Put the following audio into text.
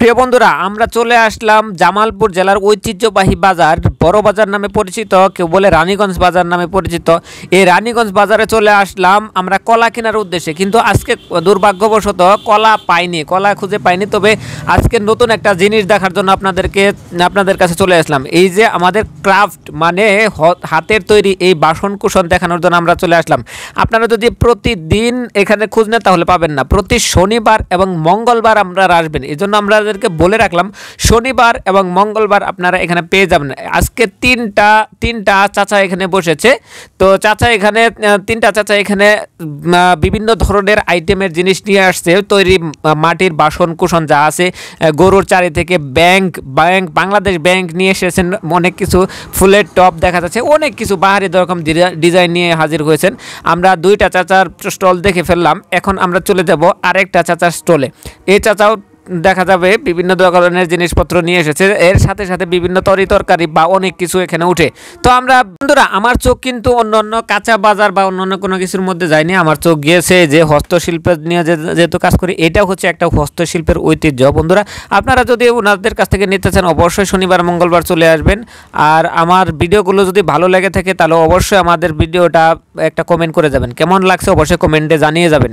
প্রিয় বন্ধুরা, আমরা চলে আসলাম জামালপুর জেলার ঐতিহ্যবাহী বাজার, বড় বাজার নামে পরিচিত, কেউ বলে রানীগঞ্জ বাজার নামে পরিচিত। এই রানীগঞ্জ বাজারে চলে আসলাম আমরা কলা কেনার উদ্দেশ্যে, কিন্তু আজকে দুর্ভাগ্যবশত কলা পাইনি, কলা খুঁজে পাইনি। তবে আজকে নতুন একটা জিনিস দেখার জন্য আপনাদের কাছে চলে আসলাম। এই যে আমাদের ক্রাফট মানে হাতের তৈরি এই বাসন কুসন দেখানোর জন্য আমরা চলে আসলাম। আপনারা যদি প্রতিদিন এখানে খুঁজ নেন তাহলে পাবেন না। প্রতি শনিবার এবং মঙ্গলবার আপনারা আসবেন, এই জন্য আমাদেরকে বলে রাখলাম শনিবার এবং মঙ্গলবার আপনারা এখানে পেয়ে যাবেন। আজকে তিনটা চাচা এখানে বসেছে। তো তিনটা চাচা এখানে বিভিন্ন ধরনের আইটেমের জিনিস নিয়ে আসছে, তৈরি মাটির বাসন কুসন যা আছে, গরুর চারি থেকে ব্যাংক বাংলাদেশ ব্যাংক নিয়ে এসেছেন, অনেক কিছু ফুলের টপ দেখা যাচ্ছে, অনেক কিছু বাহারি রকম ডিজাইন নিয়ে হাজির হয়েছেন। আমরা দুইটা চাচার স্টল দেখে ফেললাম, এখন আমরা চলে যাব আরেকটা চাচার স্টলে। এই চাচাও দেখা যাবে বিভিন্ন ধরনের জিনিসপত্র নিয়ে এসেছে, এর সাথে সাথে বিভিন্ন তরকারি বা অনেক কিছু এখানে উঠে। তো আমরা বন্ধুরা, আমার চোখ কিন্তু অন্য কাঁচা বাজার বা অন্য কোনো কিছুর মধ্যে যায়নি, আমার চোখ গিয়েছে যে হস্তশিল্পের নিয়ে যেহেতু কাজ করি, এটাও হচ্ছে একটা হস্তশিল্পের ঐতিহ্য। বন্ধুরা, আপনারা যদি ওনাদের কাছ থেকে নিতে চান অবশ্যই শনিবার মঙ্গলবার চলে আসবেন। আর আমার ভিডিওগুলো যদি ভালো লেগে থাকে তাহলে অবশ্যই আমাদের ভিডিওটা একটা কমেন্ট করে যাবেন, কেমন লাগছে অবশ্যই কমেন্টে জানিয়ে যাবেন।